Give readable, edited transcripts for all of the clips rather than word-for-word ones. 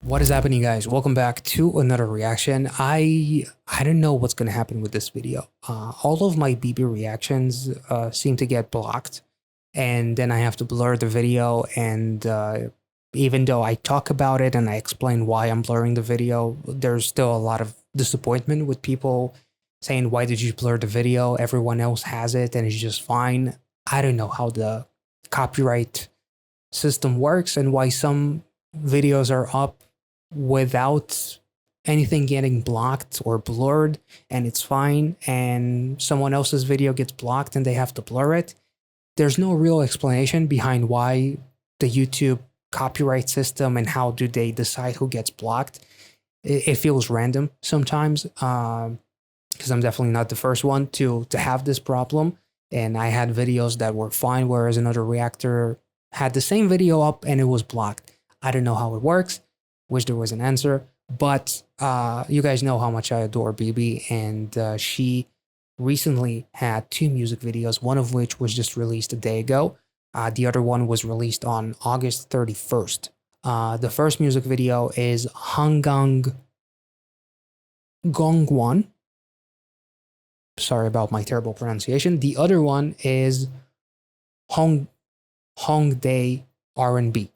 What is happening, guys? Welcome back to another reaction. I don't know what's gonna happen with this video. All of my BB reactions seem to get blocked, and then I have to blur the video. And even though I talk about it and I explain why I'm blurring the video, there's still a lot of disappointment with people saying, "Why did you blur the video? Everyone else has it, and it's just fine." I don't know how the copyright system works and why some videos are up without anything getting blocked or blurred and it's fine, and someone else's video gets blocked and they have to blur it. There's no real explanation behind why the YouTube copyright system and how do they decide who gets blocked. It feels random sometimes, because I'm definitely not the first one to have this problem, and I had videos that were fine, whereas another reactor had the same video up and it was blocked. I don't know how it works. Wish there was an answer, but you guys know how much I adore BIBI, and she recently had 2 music videos, one of which was just released a day ago. The other one was released on August 31st. The first music video is Hangang Gongwon. Sorry about my terrible pronunciation. The other one is Hongdae R&B.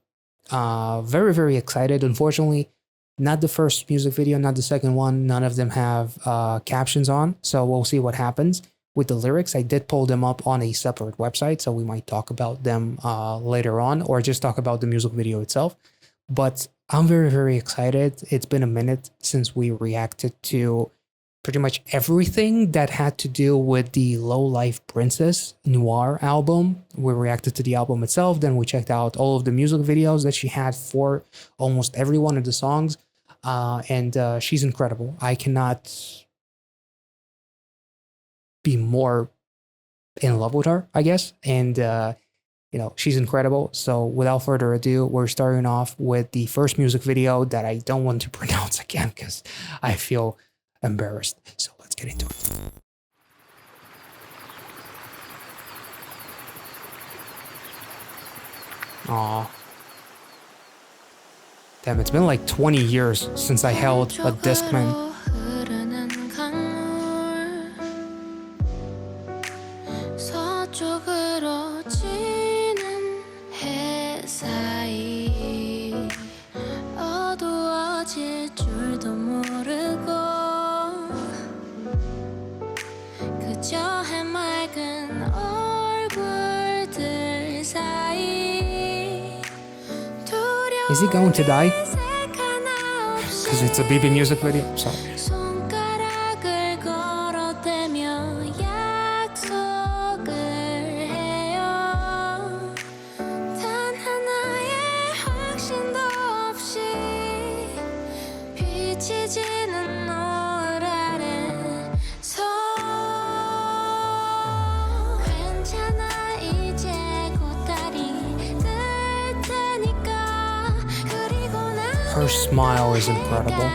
Very, very excited. Unfortunately, not the first music video, not the second one. None of them have captions on, so we'll see what happens with the lyrics. I did pull them up on a separate website, so we might talk about them later on, or just talk about the music video itself. But I'm very, very excited. It's been a minute since we reacted to pretty much everything that had to do with the Low Life Princess Noir album. We reacted to the album itself, then we checked out all of the music videos that she had for almost every one of the songs, and she's incredible. I cannot be more in love with her, I guess, and you know, she's incredible. So without further ado, we're starting off with the first music video that I don't want to pronounce again because I feel embarrassed. So let's get into it. Aw. Damn, it's been like 20 years since I held a Discman. Is he going to die? Because it's a BIBI music video? Sorry. Her smile is incredible.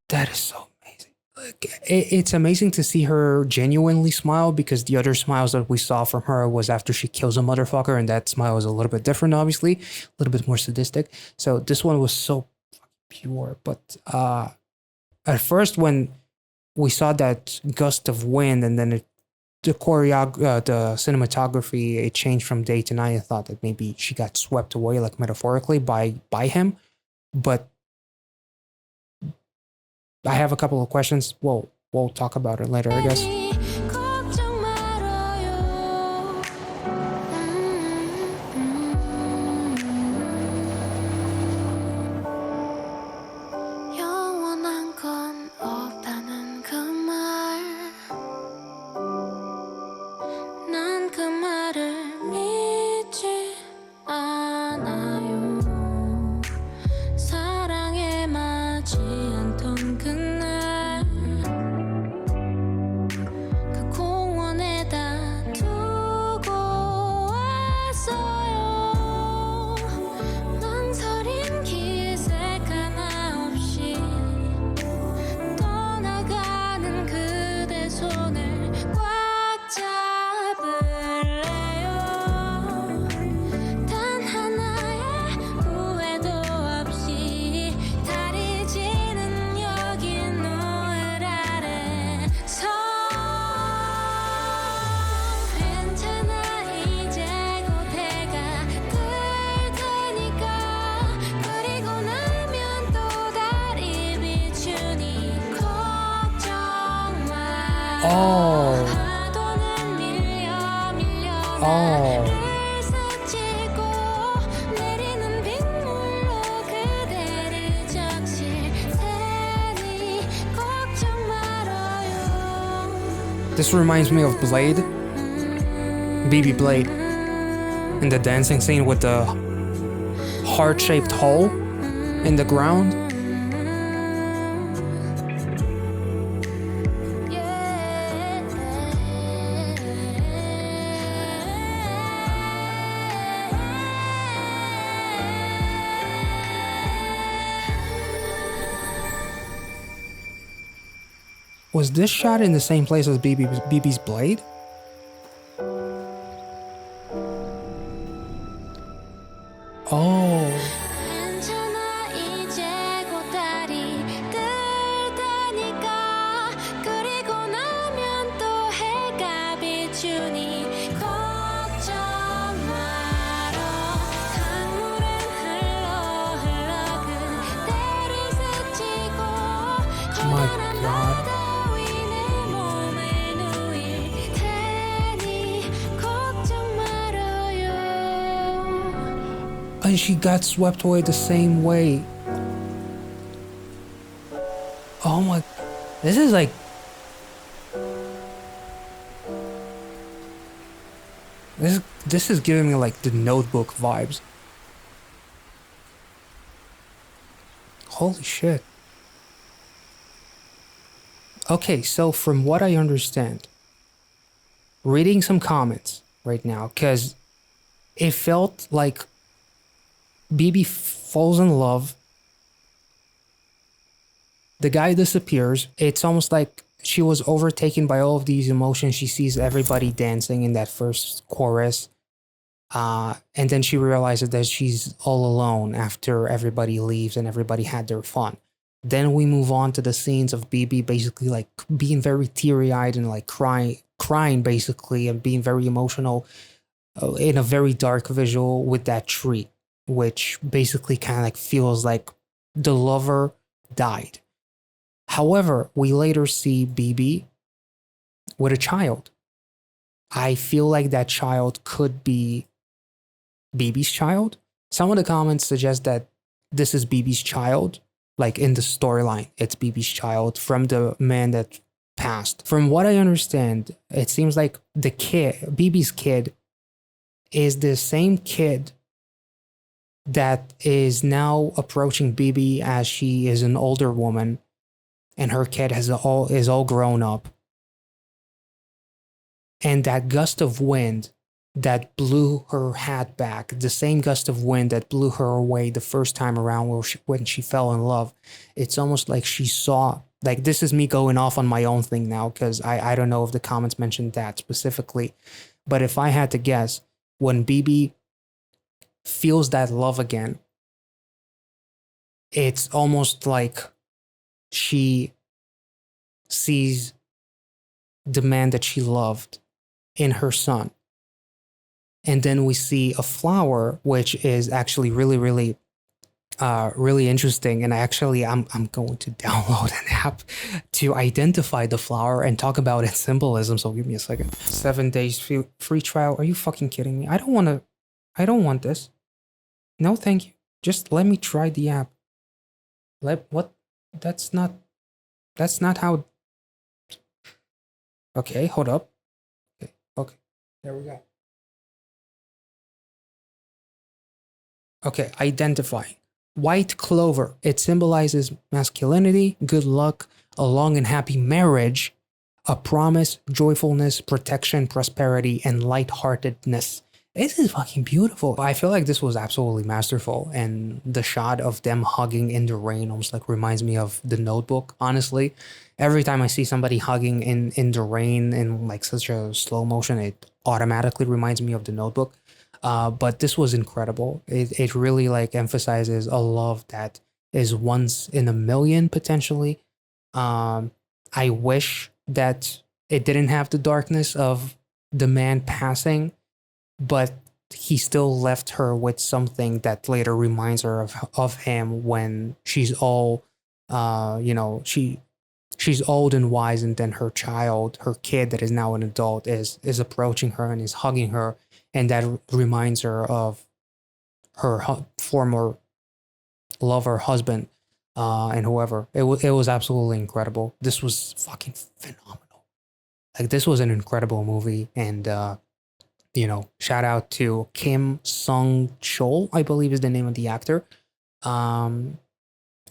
That is so amazing. It's amazing to see her genuinely smile, because the other smiles that we saw from her was after she kills a motherfucker, and that smile is a little bit different, obviously, a little bit more sadistic. So this one was so pure. But at first, when we saw that gust of wind and then the cinematography, it changed from day to night, I thought that maybe she got swept away, like metaphorically, by him. But I have a couple of questions. We'll talk about it later, I guess. This reminds me of Blade, BB Blade, in the dancing scene with the heart-shaped hole in the ground. Was this shot in the same place as BB's Blade? Oh. My God. And she got swept away the same way. Oh my, this is like, this is giving me like the Notebook vibes. Holy shit. Okay, so from what I understand, reading some comments right now, because it felt like BB falls in love, the guy disappears. It's almost like she was overtaken by all of these emotions. She sees everybody dancing in that first chorus, and then she realizes that she's all alone after everybody leaves and everybody had their fun. Then we move on to the scenes of BB basically like being very teary-eyed and like crying basically, and being very emotional in a very dark visual with that tree, which basically kind of like feels like the lover died. However, we later see BB with a child. I feel like that child could be BB's child. Some of the comments suggest that this is BB's child. Like in the storyline, it's BB's child from the man that passed. From what I understand, it seems like the kid, BB's kid, is the same kid that is now approaching BB as she is an older woman, and her kid is all grown up. And that gust of wind that blew her hat back, the same gust of wind that blew her away the first time around when she fell in love, it's almost like she saw, like, this is me going off on my own thing now, because I don't know if the comments mentioned that specifically, but if I had to guess, when BB feels that love again, it's almost like she sees the man that she loved in her son. And then we see a flower, which is actually really, really, really interesting. And I'm going to download an app to identify the flower and talk about its symbolism. So give me a second. 7 days free trial. Are you fucking kidding me? I don't want this. No, thank you. Just let me try the app. What? That's not how. Okay, hold up. Okay, there we go. Okay, identifying. White clover. It symbolizes masculinity, good luck, a long and happy marriage, a promise, joyfulness, protection, prosperity, and lightheartedness. This is fucking beautiful. I feel like this was absolutely masterful, and the shot of them hugging in the rain almost like reminds me of The Notebook, honestly. Every time I see somebody hugging in the rain in like such a slow motion, it automatically reminds me of The Notebook. But this was incredible. It really like emphasizes a love that is once in a million potentially. I wish that it didn't have the darkness of the man passing, but he still left her with something that later reminds her of him when she's all, she's old and wise, and then her child, her kid that is now an adult, is approaching her and is hugging her, and that reminds her of her former lover, husband, and whoever. It was absolutely incredible. This was fucking phenomenal. Like, this was an incredible movie, and shout out to Kim Sung Chol, I believe is the name of the actor. Um,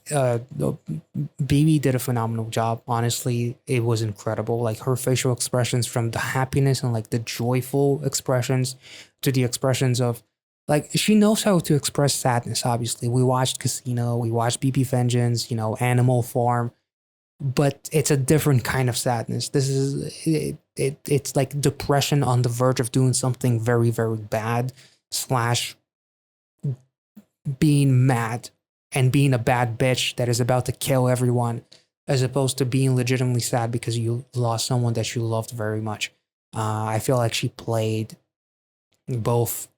BB did a phenomenal job. Honestly, it was incredible. Like, her facial expressions, from the happiness and like the joyful expressions to the expressions of, like, she knows how to express sadness. Obviously, we watched Casino, we watched BB Vengeance, Animal Farm, but it's a different kind of sadness. This is it's like depression on the verge of doing something very, very bad, slash being mad and being a bad bitch that is about to kill everyone, as opposed to being legitimately sad because you lost someone that you loved very much. I feel like she played both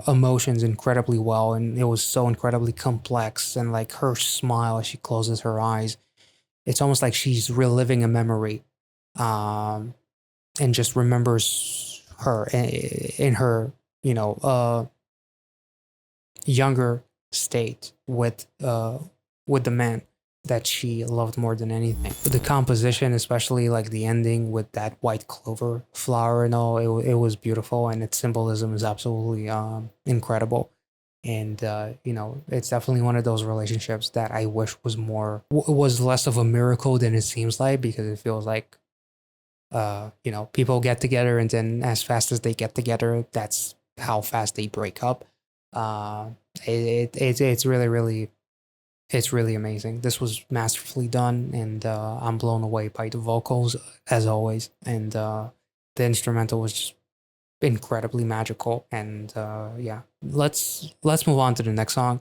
emotions incredibly well, and it was so incredibly complex. And like, her smile as she closes her eyes, it's almost like she's reliving a memory, and just remembers her in her younger state with the man that she loved more than anything. The composition, especially like the ending with that white clover flower and all, it was beautiful, and its symbolism is absolutely incredible. And it's definitely one of those relationships that I wish was less of a miracle than it seems like, because it feels like people get together, and then as fast as they get together, that's how fast they break up. It's really amazing. This was masterfully done, and I'm blown away by the vocals as always, and the instrumental was just incredibly magical. And let's move on to the next song.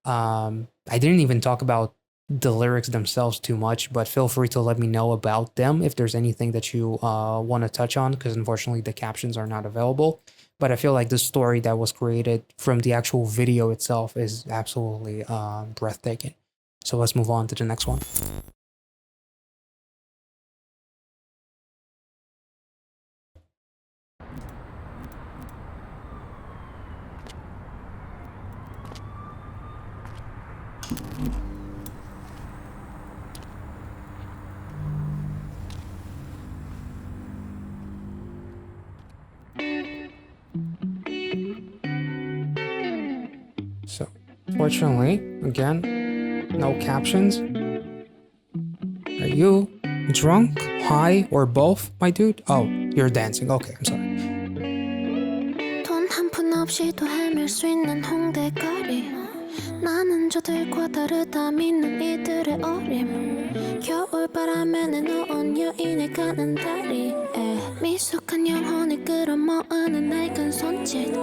I didn't even talk about the lyrics themselves too much, but feel free to let me know about them if there's anything that you want to touch on, because unfortunately the captions are not available. But I feel like the story that was created from the actual video itself is absolutely breathtaking. So let's move on to the next one. So, fortunately, again, no captions. Are you drunk, high, or both, my dude? Oh, you're dancing. Okay, I'm sorry. 돈 한 푼 없이도 헤맬 수 있는 홍대 거리 나는 저들과 다르다 믿는 이들의 어림 겨울바람에 내놓은 여인의 가는 다리 미숙한 영혼을 끌어모으는 낡은 손짓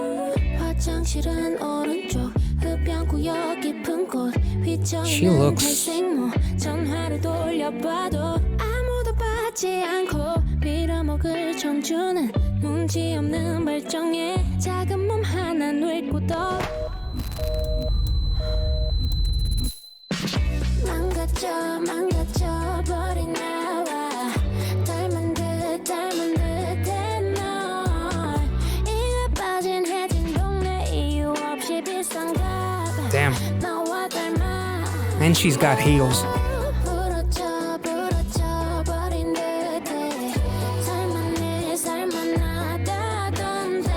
화장실은 오른쪽 흡연구역 깊은 곳 휘청이는 탈색모 전화를 돌려봐도 아무도 받지 않고 빌어먹을 청주는 문제 없는 발정에 작은 몸 하나 늙고도 망가져 버린 나와 닮은 듯한 널 이가 빠진 해진 동네 이유 없이 비싼 가방 Damn. 너와 닮아 And she's got heels. 부러져 버린 듯해 살만해 살만하다던데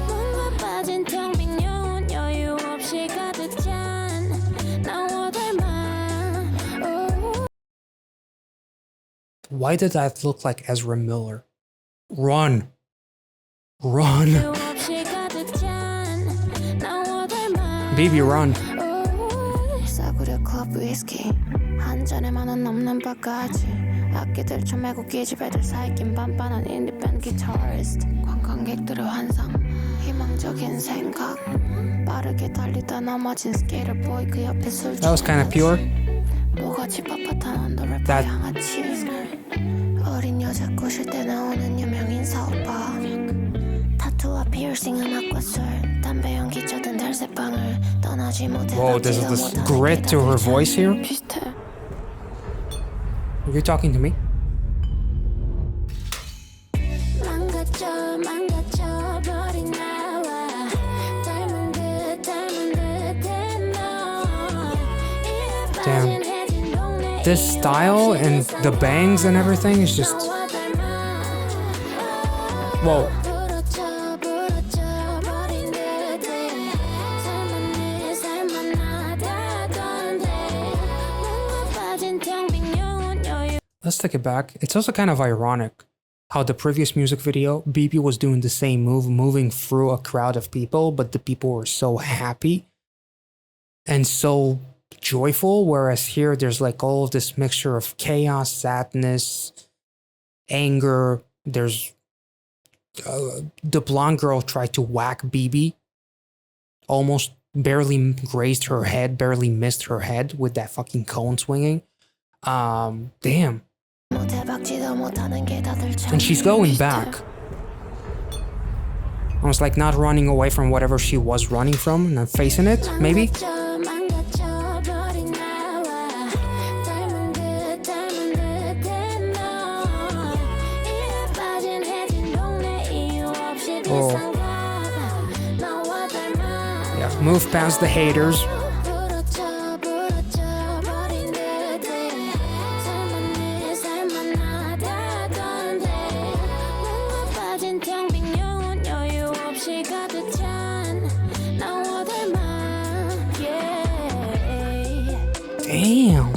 뭔가 빠진 텅 빈 영혼 여유 없이 가득 찬 나와 닮아 Why did that look like Ezra Miller? Run. Run. Baby, run. 싸구려 클럽 위스키 한 잔에 만원 넘는 바까지 악기들 쳐매고 기집애들 사이 낀 반반한 인디밴드 기타리스트 관광객들의 환상 희망적인 생각 빠르게 달리다 넘어진 스케이터 보이 그 옆에 술 That was kind of pure. 모가지 빳빳한 언더랩 That- 양아치 어린 여자 꼬실 때 나오는 유명인 사오빠 타투와 피어싱 음악과 술 담배 연기 젖은 달새방을 떠나지 못해 Whoa, there's this grit to her voice here. 비슷해 Are you talking to me? 망가져 버린 나와 닮은 듯해 너 Damn. This style and the bangs and everything is just Whoa. Let's take it back. It's also kind of ironic how the previous music video, BIBI was doing the same move, moving through a crowd of people, but the people were so happy and so joyful, whereas here there's like all of this mixture of chaos, sadness, anger. There's the blonde girl tried to whack BIBI, almost barely grazed her head, barely missed her head with that fucking cone swinging. Damn. And she's going back. Almost like not running away from whatever she was running from and facing it, maybe? Oh. Yeah, move past the haters. Damn.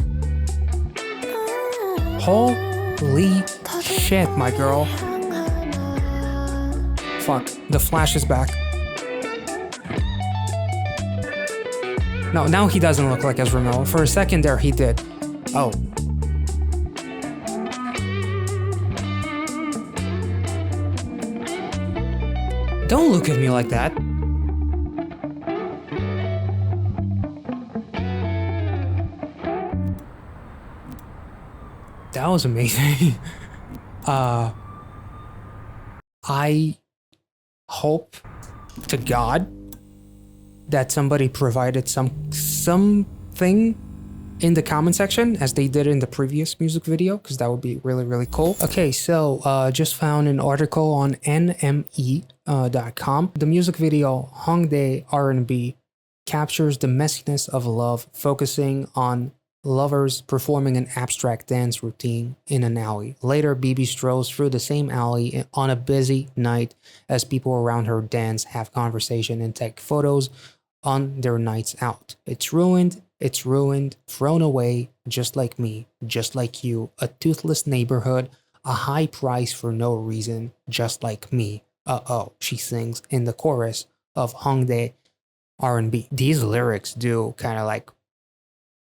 Holy shit, my girl. Fuck, the flash is back. No, now he doesn't look like Ezra Miller. For a second there, he did. Oh. Don't look at me like that. That was amazing. I hope to God that somebody provided something in the comment section as they did in the previous music video, because that would be really, really cool. Okay, so just found an article on NME.com. The music video Hongdae R&B captures the messiness of love, focusing on lovers performing an abstract dance routine in an alley. Later, BIBI strolls through the same alley on a busy night as people around her dance, have conversation, and take photos on their nights out. It's ruined, thrown away, just like me, just like you, a toothless neighborhood, a high price for no reason, just like me. Uh-oh, she sings in the chorus of Hongdae R&B. These lyrics do kind of like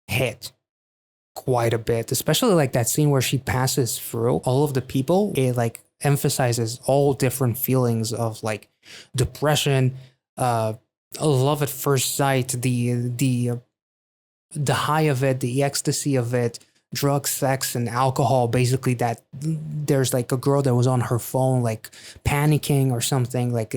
hit quite a bit, especially like that scene where she passes through all of the people. It like emphasizes all different feelings of like depression, love at first sight, the high of it, the ecstasy of it, drugs, sex, and alcohol. Basically, that there's like a girl that was on her phone like panicking or something. Like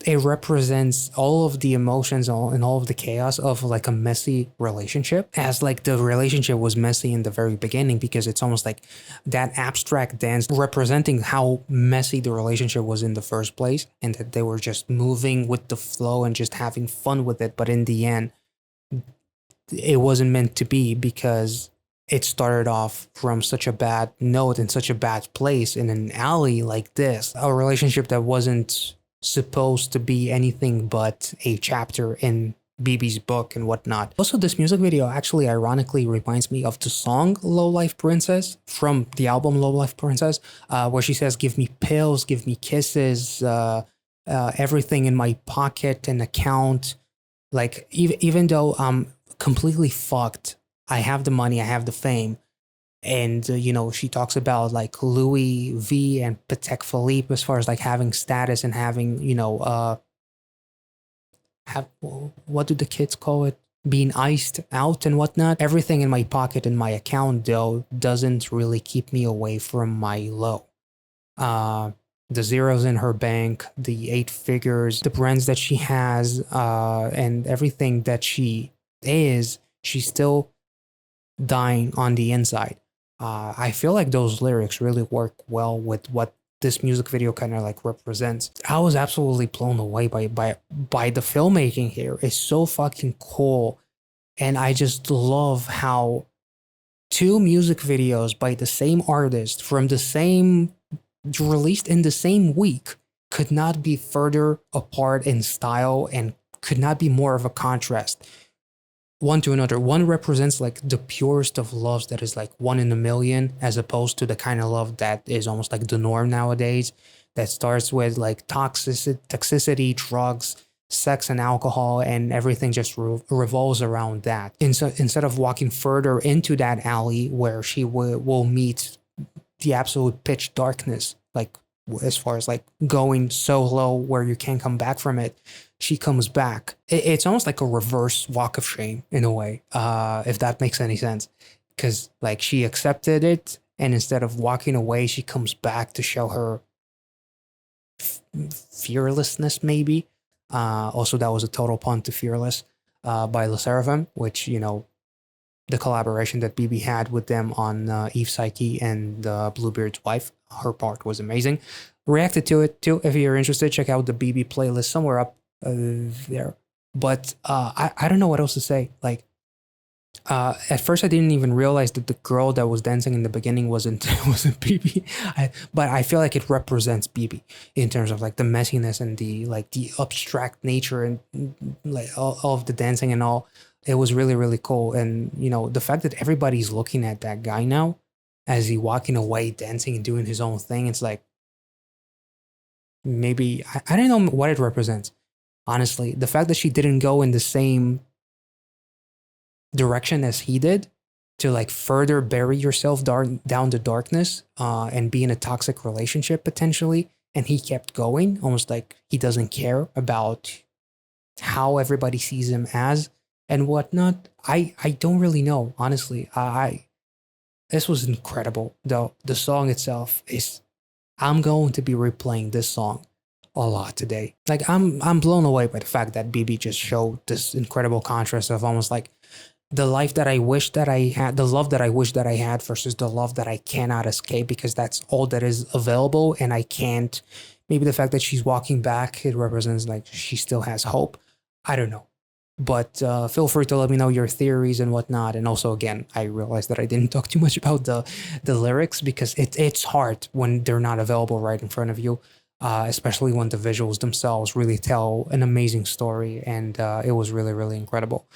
it represents all of the emotions and all of the chaos of like a messy relationship, as like the relationship was messy in the very beginning, because it's almost like that abstract dance representing how messy the relationship was in the first place, and that they were just moving with the flow and just having fun with it. But in the end, it wasn't meant to be, because it started off from such a bad note in such a bad place in an alley like this, a relationship that wasn't supposed to be anything but a chapter in BIBI's book and whatnot. Also, this music video actually ironically reminds me of the song Low Life Princess from the album Low Life Princess, where she says, give me pills, give me kisses, everything in my pocket and account. Like, even though I'm completely fucked, I have the money, I have the fame. And, you know, she talks about like Louis V and Patek Philippe as far as like having status and having, you know, what do the kids call it? Being iced out and whatnot. Everything in my pocket and my account, though, doesn't really keep me away from my low. The zeros in her bank, the 8 figures, the brands that she has, and everything that she is, she's still dying on the inside. I feel like those lyrics really work well with what this music video kind of like represents. I was absolutely blown away by the filmmaking here. It's so fucking cool. And I just love how 2 music videos by the same artist from the same released in the same week could not be further apart in style and could not be more of a contrast one to another. One represents like the purest of loves that is like one in a million, as opposed to the kind of love that is almost like the norm nowadays, that starts with like toxicity, drugs, sex, and alcohol, and everything just revolves around that. And so instead of walking further into that alley where she will meet the absolute pitch darkness, like as far as like going so low where you can't come back from it, she comes back. It's almost like a reverse walk of shame in a way, if that makes any sense. Because like she accepted it, and instead of walking away, she comes back to show her fearlessness, maybe. Also, that was a total pun to Fearless by Le Seraphim, which, you know, the collaboration that BIBI had with them on Eve Psyche and Bluebeard's wife. Her part was amazing. Reacted to it too. If you're interested, check out the BIBI playlist somewhere up there. But I don't know what else to say. Like, at first I didn't even realize that the girl that was dancing in the beginning wasn't BIBI. But I feel like it represents BIBI in terms of like the messiness and the like the abstract nature and like all of the dancing and all. It was really, really cool. And, you know, the fact that everybody's looking at that guy now as he walking away, dancing and doing his own thing, it's like, maybe, I don't know what it represents. Honestly, the fact that she didn't go in the same direction as he did to like further bury yourself down the darkness and be in a toxic relationship potentially. And he kept going, almost like he doesn't care about how everybody sees him as and whatnot. I don't really know, honestly. This was incredible. The song itself is, I'm going to be replaying this song a lot today. Like I'm blown away by the fact that BIBI just showed this incredible contrast of almost like the life that I wish that I had, the love that I wish that I had versus the love that I cannot escape because that's all that is available and I can't. Maybe the fact that she's walking back, it represents like she still has hope. I don't know. But feel free to let me know your theories and whatnot. And also, again, I realized that I didn't talk too much about the lyrics because it's hard when they're not available right in front of you, especially when the visuals themselves really tell an amazing story. And it was really, really incredible.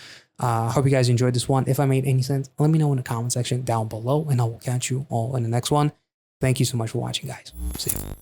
Hope you guys enjoyed this one. If I made any sense, let me know in the comment section down below, and I will catch you all in the next one. Thank you so much for watching, guys. See you.